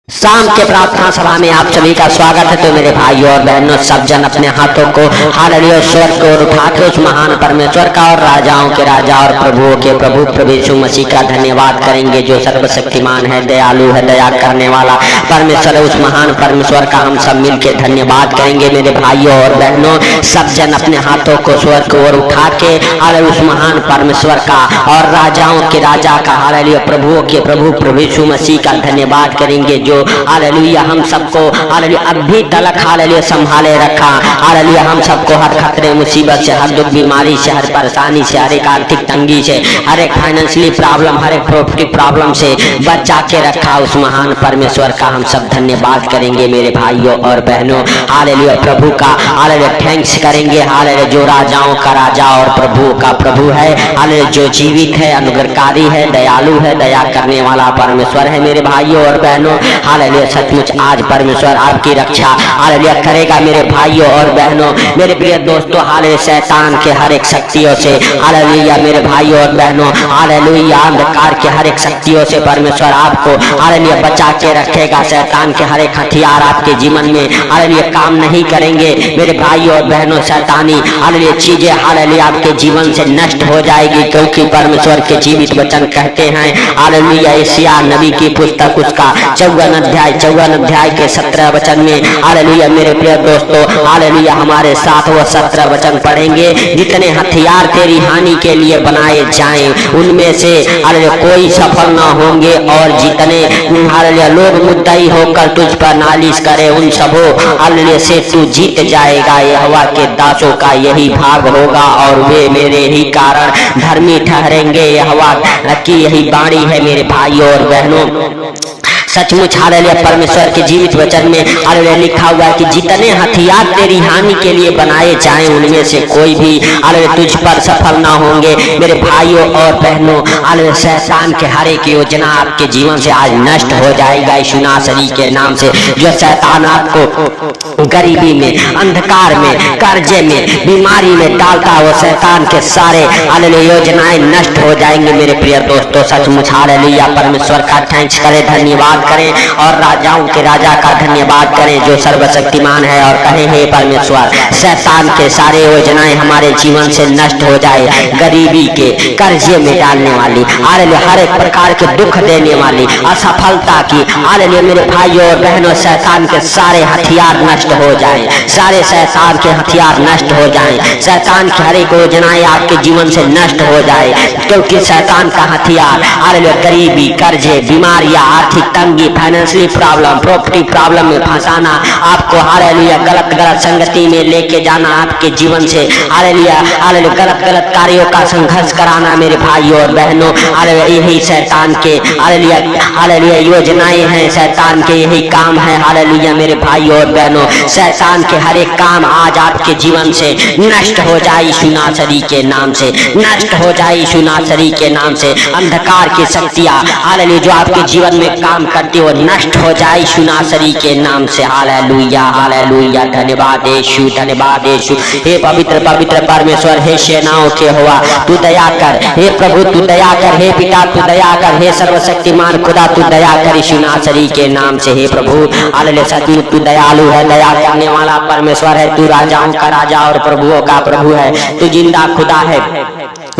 शाम के प्रार्थना सभा में आप सभी का स्वागत है। तो मेरे भाइयों और बहनों, सब जन अपने हाथों को हालेलुया स्वर को उठा के उस महान परमेश्वर का और राजाओं के राजा और प्रभुओं के प्रभु प्रभु यीशु मसीह का धन्यवाद करेंगे, जो सर्वशक्तिमान है, दयालु है, दया करने वाला परमेश्वर है। उस महान परमेश्वर का हम सब मिलकर धन्यवाद करेंगे। मेरे भाइयों और बहनों, सब जन अपने हाथों को स्वर की ओर उठा के हालेलुया उस महान परमेश्वर का और राजाओं के राजा का हालेलुया प्रभुओं के प्रभु प्रभु यीशु मसीह का धन्यवाद करेंगे, जो हालेलुया हम सबको हालेलुया अभी तक हालेलुया संभाले रखा। हालेलुया हम सबको हर खतरे मुसीबत से, हर दुख बीमारी से, हर परेशानी से, हर एक आर्थिक तंगी से, हर एक फाइनेंशियली प्रॉब्लम, हर एक प्रॉपर्टी प्रॉब्लम से बचा के रखा। उस महान परमेश्वर का हम सब धन्यवाद करेंगे मेरे भाइयों और बहनों। हालेलुया प्रभु का हालेलुया थैंक्स करेंगे। हालेलुया जो राजाओं का राजा और प्रभु का प्रभु है, हालेलुया जो जीवित है, अनुग्रहकारी है, दयालु है, दया करने वाला परमेश्वर है मेरे भाइयों और बहनों। हालेलुया सचमुच आज परमेश्वर आपकी रक्षा हालेलुया करेगा मेरे भाइयों और बहनों। मेरे प्रिय दोस्तों, हालेलुया शैतान के हर एक शक्तियों से हालेलुया मेरे भाइयों और बहनों, हालेलुया अंधकार के हर एक शक्तियों से परमेश्वर आपको हालेलुया बचा के रखेगा। शैतान के हर एक हथियार आपके जीवन में हालेलुया काम नहीं करेंगे मेरे भाइयों और बहनों। शैतानी हालेलुया चीजें हालेलुया आपके जीवन से नष्ट हो जाएगी, क्योंकि परमेश्वर के जीवित वचन कहते हैं हालेलुया यशायाह नबी की पुस्तक उसका 54 अध्याय के 17 वचन में हालेलुया मेरे प्रिय दोस्तों, हालेलुया हमारे साथ वो 17 वचन पढ़ेंगे। जितने हथियार तेरी हानि के लिए बनाए जाएं, उनमें से हालेलुया कोई सफल ना होंगे, और जितने हालेलुया लोग मुद्दई होकर तुझ पर नालिश करे, उन सबों हालेलुया से तू जीत जाएगा। यहोवा के दासों का यही भाग होगा, और वे मेरे ही कारण धर्मी ठहरेंगे। यहोवा की यही वाणी है मेरे भाइयों और बहनों। सचमुच हालेलुया परमेश्वर के जीवित वचन में हालेलुया लिखा हुआ है कि जितने हथियार तेरी हानि के लिए बनाए जाएं, उनमें से कोई भी हालेलुया तुझ पर सफल ना होंगे मेरे भाइयों और बहनों। हालेलुया शैतान के हर एक योजना आपके जीवन से आज नष्ट हो जाएगा यीशु नासरी के नाम से। जो शैतान आपको गरीबी में, अंधकार में, कर्जे में, बीमारी में डालता है, वो शैतान के सारे हालेलुया योजनाएं नष्ट हो जाएंगे मेरे प्रिय दोस्तों। सचमुच हालेलुया परमेश्वर का थैंक्स करें, धन्यवाद करें, और राजाओं के राजा का धन्यवाद करें जो सर्वशक्तिमान है, और कहें हे परमेश्वर शैतान के सारे योजनाएं हमारे जीवन से नष्ट हो जाए। गरीबी के, कर्जे में डालने वाली, हालेलुया हर एक प्रकार के दुख देने वाली, असफलता की, हालेलुया मेरे भाइयों और बहनों, शैतान के सारे हथियार नष्ट हो जाएं, सारे शैतान के हथियार नष्ट हो जाएं, शैतान की हर एक योजनाएं आपके जीवन से नष्ट हो जाए, क्योंकि शैतान का हथियार हालेलुया गरीबी, कर्जे, बीमारियां, आर्थिक तंगी, फाइनेंशियली प्रॉब्लम, प्रॉपर्टी प्रॉब्लम में फंसाना, आपको हालेलुया गलत संगति में लेके जाना, आपके जीवन से हालेलुया हालेलुया गलत कार्यों का संघर्ष कराना मेरे भाइयों और बहनों। हालेलुया यही शैतान के हालेलुया हालेलुया योजनाएं हैं, शैतान के यही काम है हालेलुया मेरे भाइयों और बहनों। शैतान के हर एक काम आज आपके जीवन से नष्ट हो जाए यीशु नासरी के नाम से, नष्ट हो जाए यीशु नासरी के नाम से। अंधकार की शक्तियां हालेलुया जो आपके जीवन में काम करती हो नष्ट हो जाए यीशु नासरी के नाम से। हालेलुया हालेलुया धन्यवाद यीशु, धन्यवाद यीशु। हे पवित्र पवित्र परमेश्वर, हे सेनाओं के यहोवा तू दया कर, हे प्रभु तू दया कर, हे पिता तू दया कर, हे सर्वशक्तिमान खुदा तू दया कर यीशु नासरी के नाम से। हे प्रभु हालेलुया सचमुच तू दयालु है, दया करने वाला परमेश्वर है, तू राजाओं का राजा और प्रभुओं का प्रभु है, तू जिंदा खुदा है,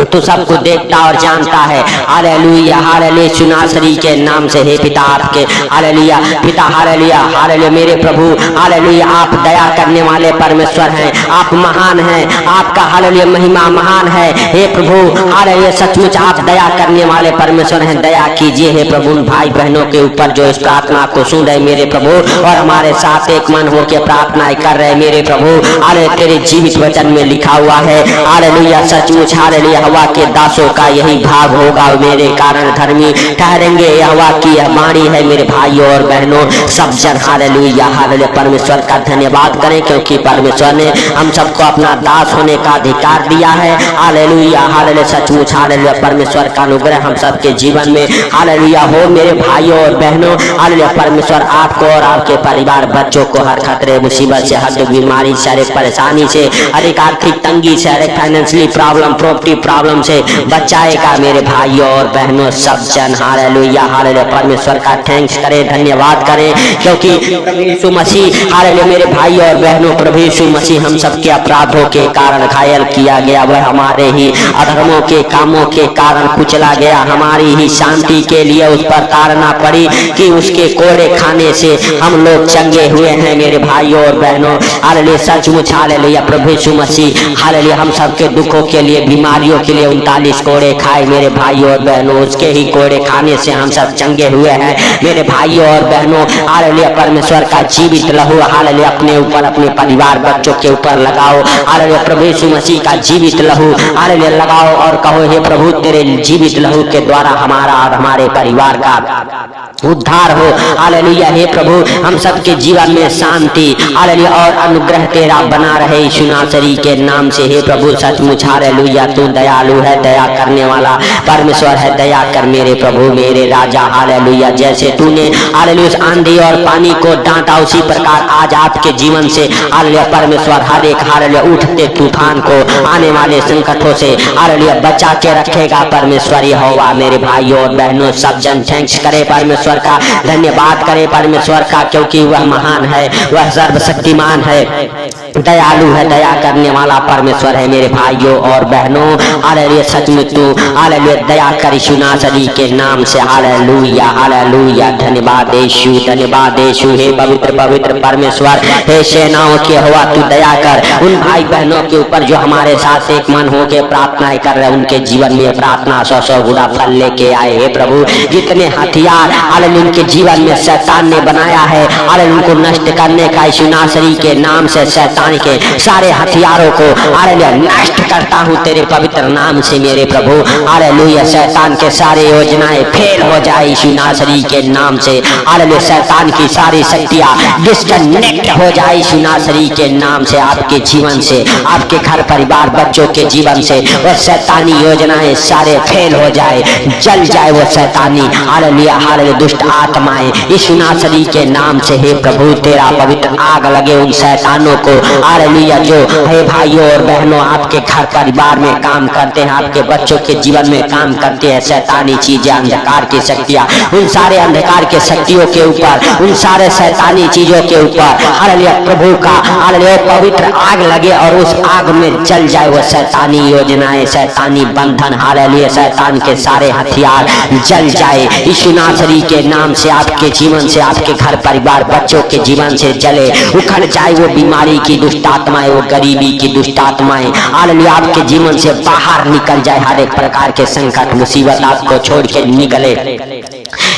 तू सबको देखता और जानता है। हालेलुया हालेलुया यीशु नासरी के नाम से। हे पिता आपके हालेलुया पिता हालेलुया हालेलुया मेरे प्रभु हालेलुया आप दया करने वाले परमेश्वर हैं, आप महान हैं, आपका हालेलुया महिमा महान है। हे प्रभु हालेलुया सचमुच आप दया करने वाले परमेश्वर हैं, दया कीजिए हे प्रभु उन भाई बहनों के ऊपर जो इस प्रार्थना को सुन रहे मेरे प्रभु, और हमारे साथ एक मन होकर प्रार्थनाएं कर रहे मेरे प्रभु। हालेलुया तेरे जीवित वचन में लिखा हुआ है हालेलुया सचमुच हालेलुया यहोवा के दासों का यही भाग होगा, मेरे कारण धर्मी ठहरेंगे। यहोवा की यह वाणी है मेरे भाइयों और बहनों। सब जन हालेलुया हालेलुया परमेश्वर का धन्यवाद करें, क्योंकि परमेश्वर ने हम सबको अपना दास होने का अधिकार दिया है। हालेलुया हालेलुया सचमुच हालेलुया परमेश्वर का अनुग्रह हम सबके जीवन में हालेलुया हो मेरे भाइयों और बहनों। हालेलुया परमेश्वर आपको और आपके परिवार बच्चों को हर खतरे मुसीबत से, हर बीमारी से, हर एक परेशानी से, हर एक आर्थिक तंगी से, हर एक फाइनेंशियली प्रॉब्लम, प्रॉपर्टी प्रॉब्लम से बचाएगा मेरे भाइयों और बहनों सब जन। Hallelujah hallelujah. परमेश्वर का थैंक्स करें, धन्यवाद करें, क्योंकि प्रभु यीशु मसीह हालेलुया मेरे भाइयों और बहनों प्रभु यीशु मसीह हम सबके अपराधों के कारण घायल किया गया, वह हमारे ही अधर्मों के कामों के कारण कुचला गया, हमारी ही शांति के लिए उस पर ताड़ना पड़ी कि उसके कोड़े खाने से हम लोग चंगे हुए हैं मेरे भाइयों और बहनों। हालेलुया सचमुच हालेलुया प्रभु यीशु मसीह हालेलुया हम सबके दुखों के लिए बीमारियों के लिए 39 कोड़े खाए मेरे भाइयों और बहनों, उसके ही कोड़े खाने से हम सब चंगे हुए हैं मेरे भाइयों और बहनों। हालेलुया परमेश्वर का जीवित लहू हालेलुया अपने ऊपर अपने परिवार बच्चों के ऊपर लगाओ। हालेलुया प्रभु यीशु मसीह का जीवित लहू हालेलुया लगाओ और कहो हे प्रभु तेरे जीवित लहू के द्वारा हमारा और हमारे परिवार का उद्धार हो। हालेलुया हे प्रभु हम सबके जीवन में शांति हालेलुया और अनुग्रह तेरा बना रहे यीशु नासरी के नाम से। हे प्रभु सचमुच हालेलुया तू दयालु है, दया करने वाला परमेश्वर है, दया कर मेरे प्रभु मेरे राजा। हालेलुया जैसे तूने हालेलुया आंधी और पानी को डांटा उसी प्रकार आज आपके जीवन से हालेलुया परमेश्वर हर एक हालेलुया उठते तूफान को आने वाले संकटों से हालेलुया बचा के रखेगा परमेश्वर यहोवा। मेरे भाइयों और बहनों सब जन थैंक्स करे परमेश्वर का, धन्यवाद करे परमेश्वर का, क्योंकि वह महान है, वह सर्वशक्तिमान है, दयालु है, दया करने वाला परमेश्वर है मेरे भाइयों और बहनों। हालेलुया सचमुच तू हालेलुया दया कर यीशु नासरी के नाम से। हालेलुया हालेलुया धन्यवाद यीशु, धन्यवाद यीशु। हे पवित्र पवित्र परमेश्वर हे सेनाओं के यहोवा तू दया कर उन भाई बहनों के ऊपर जो हमारे साथ एक मन हो के प्रार्थनाएं कर रहे, उनके जीवन में प्रार्थना 100 गुना फल लेके आए। हे प्रभु जितने हथियार हालेलुया उनके जीवन में शैतान ने बनाया है हालेलुया उनको नष्ट करने का यीशु नासरी के नाम से शैतान के सारे हथियारों को हालेलुया नष्ट करता हूँ तेरे पवित्र नाम से मेरे प्रभु। हालेलुया शैतान के सारे योजनाएं फेल हो जाए यीशु नासरी के नाम से। हालेलुया शैतान की सारी शक्तियां डिस्कनेक्ट हो जाए यीशु नासरी के नाम से, आपके जीवन से, आपके घर परिवार बच्चों के जीवन से वो शैतानी योजनाएं सारे फेल हो जाए, जल जाए वो शैतानी हालेलुया हालेलुया दुष्ट आत्माएं यीशु नासरी के नाम से। हे प्रभु तेरा पवित्र आग लगे उन शैतानों को हालेलुया जो हे भाइयों और बहनों आपके घर परिवार में काम करते हैं, आपके बच्चों के जीवन में काम करते हैं, शैतानी चीजें अंधकार की शक्तियां उन सारे अंधकार के शक्तियों के ऊपर उन सारे शैतानी चीजों के ऊपर हालेलुया प्रभु का हालेलुया पवित्र आग लगे और उस आग में जल जाए वो शैतानी योजनाएं शैतानी बंधन हालेलुया शैतान के सारे हथियार जल जाए यीशु नासरी के नाम से। आपके जीवन से आपके घर परिवार बच्चों के जीवन से जले उखड़ जाए वो बीमारी की दुष्ट आत्माएं, वो गरीबी की दुष्ट आत्माएं हालेलुया आपके जीवन से बाहर निकल जाए, हर एक प्रकार के संकट मुसीबत आपको छोड़ के निकले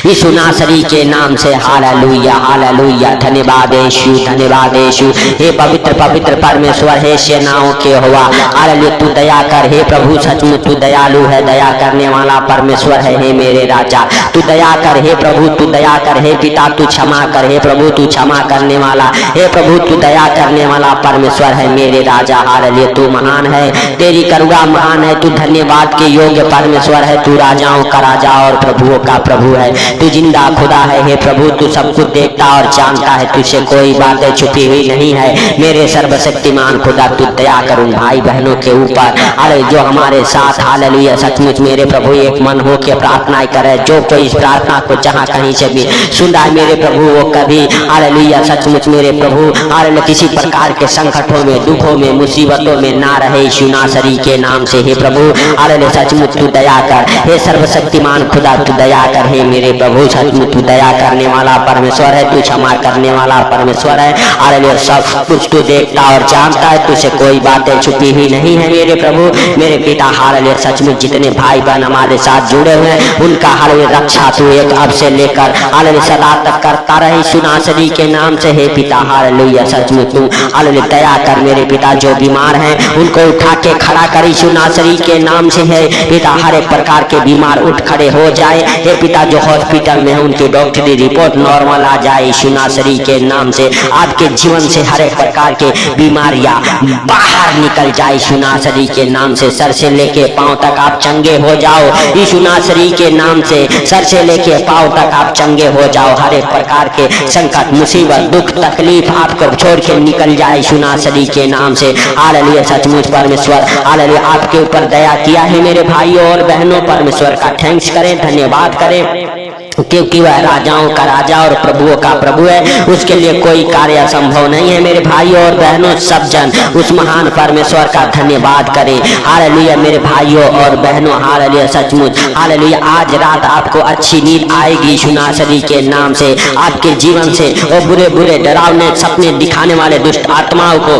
यीशु नासरी के नाम से। हालेलुया हालेलुया धन्यवाद यीशु, धन्यवाद यीशु। हे पवित्र पवित्र परमेश्वर हे सेनाओं के यहोवा हालेलुया तू दया कर। हे प्रभु सचमुच तू दयालु है, दया करने वाला परमेश्वर है हे मेरे राजा तू दया कर। हे प्रभु तू दया कर, हे पिता तू क्षमा कर, हे प्रभु तू क्षमा करने वाला, हे प्रभु तू दया करने वाला परमेश्वर है मेरे राजा। हालेलुया तू महान है, तेरी करुणा महान है, तू धन्यवाद के योग्य परमेश्वर है, तू राजाओं का राजा और प्रभुओं का प्रभु है, तू जिंदा खुदा है। हे प्रभु तू सब कुछ देखता और जानता है, तुझसे कोई बातें छुपी हुई नहीं है मेरे सर्वशक्तिमान खुदा। तू दया कर उन भाई बहनों के ऊपर अरे जो हमारे साथ हालेलुया सचमुच मेरे प्रभु एक मन हो के प्रार्थनाएं करे, जो कोई इस प्रार्थना को जहाँ कहीं से भी सुन रहा है मेरे प्रभु वो कभी हालेलुया सचमुच मेरे प्रभु हालेलुया किसी प्रकार के संकटों में दुखों में मुसीबतों में ना रहे यीशु नासरी के नाम से। हे प्रभु हालेलुया सचमुच तू दया कर, हे सर्वशक्तिमान खुदा तू दया कर। हे मेरे प्रभु सचमुच तू दया करने वाला परमेश्वर है, तू क्षमा करने वाला परमेश्वर है हालेलुया सब कुछ तू देखता और जानता है, तुझसे कोई बातें छुपी हुई नहीं है मेरे प्रभु मेरे पिता। हालेलुया सचमुच जितने भाई बहन हमारे साथ जुड़े हुए हैं उनका हालेलुया रक्षा तू एक अब से लेकर हालेलुया सदा तक करता रहे यीशु नासरी के नाम से। हे पिता हालेलुया सचमुच तू हालेलुया दया कर मेरे पिता, जो बीमार हैं उनको उठा के खड़ा कर यीशु नासरी के नाम से। है पिता हर एक प्रकार के बीमार उठ खड़े हो जाए हे पिता, जो हॉस्पिटल में है उनकी डॉक्टरी रिपोर्ट नॉर्मल आ जाए यीशु नासरी के नाम से। आपके जीवन से हर एक प्रकार के बीमारियां बाहर निकल जाए यीशु नासरी के नाम से। सर से लेके पांव तक आप चंगे हो जाओ यीशु नासरी के नाम से। सर से लेके पांव तक आप चंगे हो जाओ। हर एक प्रकार के संकट, मुसीबत, दुख, तकलीफ आपको छोड़ के निकल जाए यीशु नासरी के नाम से। हालेलुया। सचमुच परमेश्वर हालेलुया आपके ऊपर दया किया है मेरे भाइयों और बहनों। परमेश्वर का थैंक्स करें, धन्यवाद करें, क्योंकि वह राजाओं का राजा और प्रभुओं का प्रभु है। उसके लिए कोई कार्य असंभव नहीं है। मेरे भाइयों और बहनों सब जन उस महान परमेश्वर का धन्यवाद करें। हालेलुया मेरे भाइयों और बहनों। हालेलुया। सचमुच हालेलुया आज रात आपको अच्छी नींद आएगी यीशु नासरी के नाम से। आपके जीवन से वो बुरे बुरे डरावने सपने दिखाने वाले दुष्ट आत्माओं को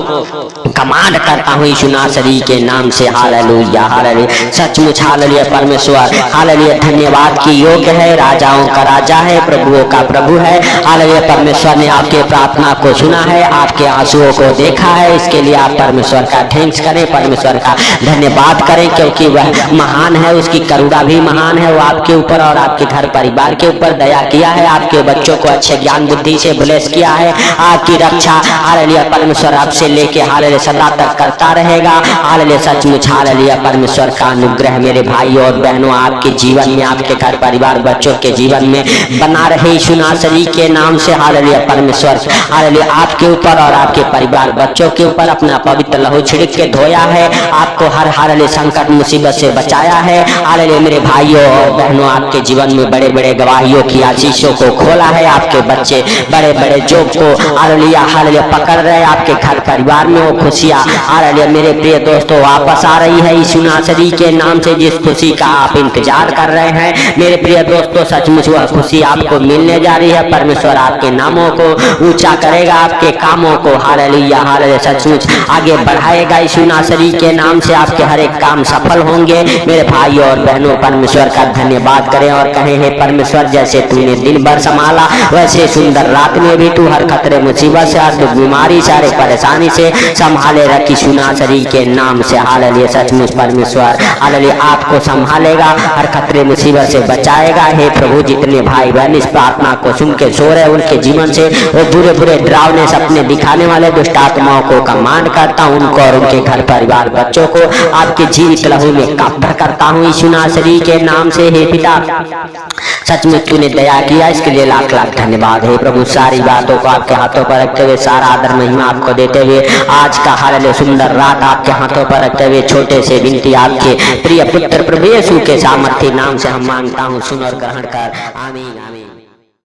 कमांड करता हूँ यीशु नासरी के नाम से। Hallelujah hallelujah. सचमुच हालेलुया परमेश्वर हालेलुया धन्यवाद की योग्य है। राजाओं का राजा है, प्रभुओं का प्रभु है। हालेलुया परमेश्वर ने आपके प्रार्थना को सुना है, आपके आंसुओं को देखा है। इसके लिए आप परमेश्वर का थैंक्स करें, परमेश्वर का धन्यवाद करें, क्योंकि वह महान है, उसकी करुणा भी महान है। वो आपके ऊपर और आपके घर परिवार के ऊपर दया किया है। आपके बच्चों को अच्छे ज्ञान बुद्धि से ब्लेस किया है। आपकी रक्षा हालेलुया परमेश्वर आपसे लेके हालेलुया सदा तक करता रहेगा। हालेलुया। सचमुच हालेलुया परमेश्वर का अनुग्रह मेरे भाइयों और बहनों आपके जीवन में, आपके घर परिवार बच्चों के जीवन में बना रहे यीशु नासरी के नाम से। हालेलुया परमेश्वर हालेलुया आपके ऊपर और आपके परिवार बच्चों के ऊपर अपना पवित्र लहू छिड़क के धोया है। आपको हर हालेलुया संकट मुसीबत से बचाया है। हालेलुया मेरे भाइयों और बहनों आपके जीवन में बड़े बड़े गवाहियों की आशीषों को खोला है। आपके बच्चे बड़े बड़े जोग को हालेलुया हालेलुया पकड़ रहे। आपके घर परिवार में वो खुशियां हालेलुया मेरे प्रिय दोस्तों वापस आ रही है यीशु नासरी के नाम से। जिस खुशी का आप इंतजार कर रहे हैं मेरे प्रिय दोस्तों, सचमुच वह खुशी आपको मिलने जा रही है। परमेश्वर आपके नामों को ऊंचा करेगा, आपके कामों को हालेलुया हालेलुया सचमुच आगे बढ़ाएगा यीशु नासरी के नाम से। आपके हर एक काम सफल होंगे मेरे भाइयों और बहनों। परमेश्वर का धन्यवाद करें और कहें हे परमेश्वर जैसे तूने दिन भर संभाला वैसे सुंदर रात में भी तू हर खतरे मुसीबत से, हर दुख बीमारी, सारे परेशानी से संभाले रख यीशु नासरी के नाम से। हालेलुया। सचमुच परमेश्वर हालेलुया आपको संभालेगा, हर खतरे मुसीबत से बचाएगा। हे प्रभु जितने भाई बहन इस प्रार्थना को सुन के सो रहे उनके जीवन से वो बुरे बुरे डरावने सपने दिखाने वाले दुष्ट आत्माओं को कमांड करता हूँ, उनको और उनके घर परिवार बच्चों को आपके जीवित लहू में काफर करता हूँ यीशु नासरी के नाम से। हे पिता सचमुच तूने दया किया, इसके लिए लाख लाख धन्यवाद है प्रभु। सारी बातों को आपके हाथों पर रखते हुए, सारा आदर महिमा आपको देते हुए, आज का हालेलुया सुंदर रात आपके हाथों पर रखते हुए छोटे से विनती आपके प्रिय पुत्र प्रभु यीशु के सामर्थ्य नाम से हम मांगता हूँ, सुन और ग्रहण कर। आमीन आमीन।